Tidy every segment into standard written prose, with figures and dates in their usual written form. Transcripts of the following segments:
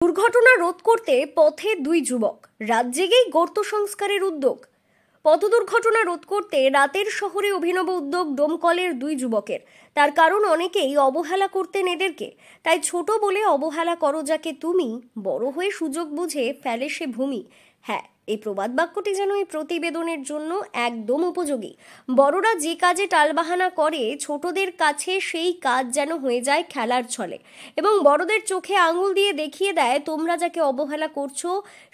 দুর্ঘটনা রোধ করতে পথে দুই যুবক, রাত জেগেই গর্ত সংস্কারের উদ্যোগ। পথ দুর্ঘটনা রোধ করতে রাতের শহরে অভিনব উদ্যোগ ডোমকলের দুই যুবকের। তার কারণ অনেকেই অবহেলা করতেন এদেরকে, তাই ছোট বলে অবহেলা করো যাকে তুমি, বড় হয়ে সুযোগ বুঝে ফেলে সে ভূমি। হ্যাঁ, এই প্রবাদ বাক্যটি যেন এই প্রতিবেদনের জন্য একদম উপযোগী। বড়রা যে কাজে টালবাহানা করে, ছোটদের কাছে সেই কাজ যেন হয়ে যায় খেলার ছলে, এবং বড়দের চোখে আঙুল দিয়ে দেখিয়ে দেয় তোমরা যাকে অবহেলা করছো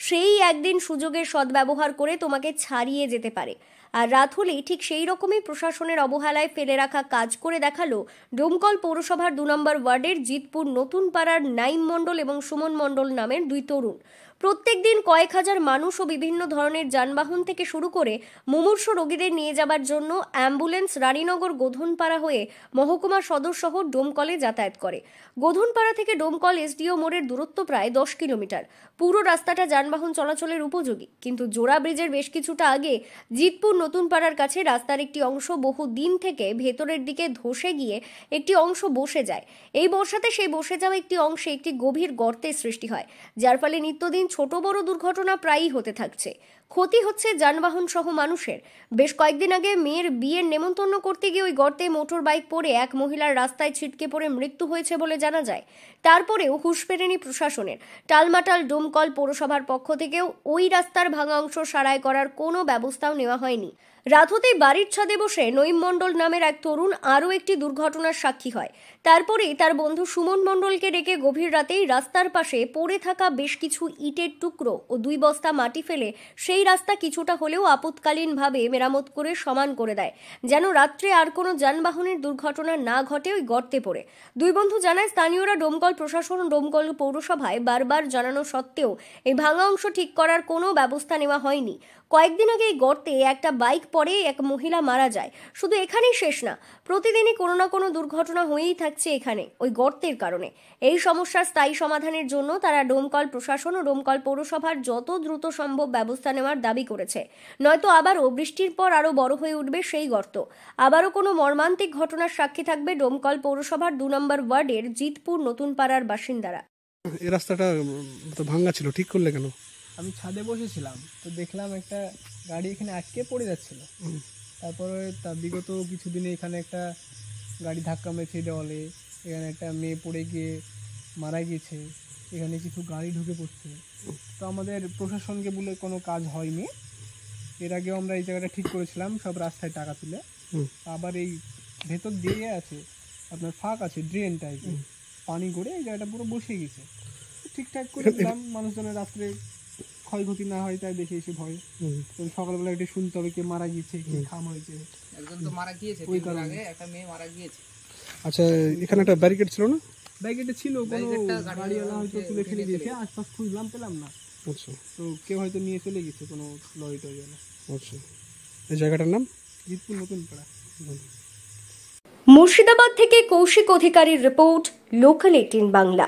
সেই একদিন সুযোগের সদ্ব্যবহার করে তোমাকে ছাড়িয়ে যেতে পারে। আর রাত হলেই ঠিক সেই রকমই প্রশাসনের অবহেলায় ফেলে রাখা কাজ করে দেখালো ডোমকল পৌরসভার 2 নম্বর ওয়ার্ডের জিতপুর নতুন পাড়ার নাইম মণ্ডল এবং সুমন মণ্ডল নামের দুই তরুণ। প্রত্যেক দিন কয়েক হাজার মানুষ ও বিভিন্ন ধরনের যানবাহন থেকে শুরু করে মুমূর্ষু রোগীদের নিয়ে যাবার জন্য অ্যাম্বুলেন্স রানীনগর গোধনপাড়া হয়ে মহকুমা সদর শহর ডোমকলে যাতায়াত করে। গোধনপাড়া থেকে ডোমকল এসডিও মোড়ের দূরত্ব প্রায় 10 কিলোমিটার। পুরো রাস্তাটা যানবাহন চলাচলের উপযোগী, কিন্তু জোড়া ব্রিজের বেশ কিছুটা আগে জিতপুর নতুন পাড়ার কাছে রাস্তার একটি অংশ বহু দিন থেকে ভেতরের দিকে ধসে গিয়ে একটি অংশ বসে যায়। এই বর্ষাতে সেই বসে যাওয়া একটি অংশে একটি গভীর গর্তের সৃষ্টি হয়, যার ফলে নিত্যদিন ছোট বড় দুর্ঘটনা প্রায়ই হতে থাকছে। ক্ষতি হচ্ছে যানবাহন সহ মানুষের। বেশ কয়েকদিন আগে মেয়ের বিয়ের নেমন্তন্ন করতে গিয়ে ওই গর্তে মোটর বাইক পড়ে এক মহিলার রাস্তায় ছিটকে পড়ে মৃত্যু হয়েছে বলে জানা যায়। তারপরেও হুঁশ ফেরেনি প্রশাসনের। টালমাটাল ডোমকল পৌরসভার পক্ষ থেকেও ওই রাস্তার ভাঙা অংশ সারাই করার কোনো ব্যবস্থাও নেওয়া হয়নি। রাত হতেই বাড়ির ছাদে বসে নঈম মণ্ডল নামের এক তরুণ আরও একটি দুর্ঘটনার সাক্ষী হয়। তারপরেই তার বন্ধু সুমন মণ্ডলকে ডেকে গভীর রাতেই রাস্তার পাশে পড়ে থাকা বেশ কিছু ইটের টুকরো ও 2 বস্তা মাটি ফেলে সেই রাস্তা কিছুটা হলেও আপৎকালীনভাবে মেরামত করে সমান করে দেয়, যেন রাত্রে আর কোনো যানবাহনের দুর্ঘটনা না ঘটে ওই গর্তে পড়ে। দুই বন্ধু জানায়, স্থানীয়রা ডোমকল প্রশাসন ও ডোমকল পৌরসভায় বারবার জানানো সত্ত্বেও এই ভাঙা অংশ ঠিক করার কোনো ব্যবস্থা নেওয়া হয়নি। কয়েকদিন আগে এই গর্তে একটা বাইক পড়ে এক মহিলা মারা যায়। শুধু এখানেই শেষ না, প্রতিদিনই কোনো না কোনো দুর্ঘটনা হয়েই থাকছে এখানে ওই গর্তের কারণে। এই সমস্যার স্থায়ী সমাধানের জন্য তারা ডোমকল প্রশাসন ও ডোমকল পৌরসভার যত দ্রুত সম্ভব ব্যবস্থা নেওয়ার দাবি করেছে। নয়তো আবারও বৃষ্টির পর আরও বড় হয়ে উঠবে সেই গর্ত। আবারও কোনো মর্মান্তিক ঘটনার সাক্ষী থাকবে ডোমকল পৌরসভার 2 নম্বর ওয়ার্ডের জিতপুর নতুন পাড়ার বাসিন্দারা। এই রাস্তাটা তো ভাঙা ছিল, ঠিক করলে কেন? আমি ছাদে বসেছিলাম, তো দেখলাম একটা গাড়ি এখানে আটকে পড়ে যাচ্ছিল। তারপরে বিগত কিছুদিনে এখানে একটা গাড়ি ধাক্কা মেরেছে দেওয়ালে, এখানে একটা মেয়ে পড়ে গিয়ে মারা গিয়েছে, এখানে কিছু গাড়ি ঢুকে পড়ছে। তো আমাদের প্রশাসনকে বলে কোনো কাজ হয়নি। এর আগেও আমরা এই জায়গাটা ঠিক করেছিলাম সব রাস্তায় টাকা তুলে। আবার এই ভেতর দিয়ে আছে আপনার ফাঁক আছে, ড্রেন টাইপের, পানি করে এই জায়গাটা পুরো বসে গেছে। ঠিকঠাক করে দিলাম, মানুষজনের রাত্রে ক্ষয়ক্ষতি না হয় তাই দেখে এসে ভয়। সকালবেলা এটা শুনতে হবে কে মারা গিয়েছে, কি খাম হয়েছে। একজন তো মারা গিয়েছে, ওই কারণে একটা মেয়ে মারা গিয়েছে। আচ্ছা, এখানে একটা ব্যারিকেড ছিল না? ব্যারিকেডটা ছিল, কোনো গাড়িওয়ালা হয়তো তুলে ফেলে দিয়েছে। আশপাশ খুঁজলাম, পেলাম না। আচ্ছা, তো কেউ হয়তো নিয়ে চলে গেছে, কোনো লরি টরিওয়ালা। আচ্ছা, এই জায়গাটার নাম জিতপুর নতুন পাড়া। মুর্শিদাবাদ থেকে কৌশিক অধিকারীর রিপোর্ট, লোকাল 18 বাংলা।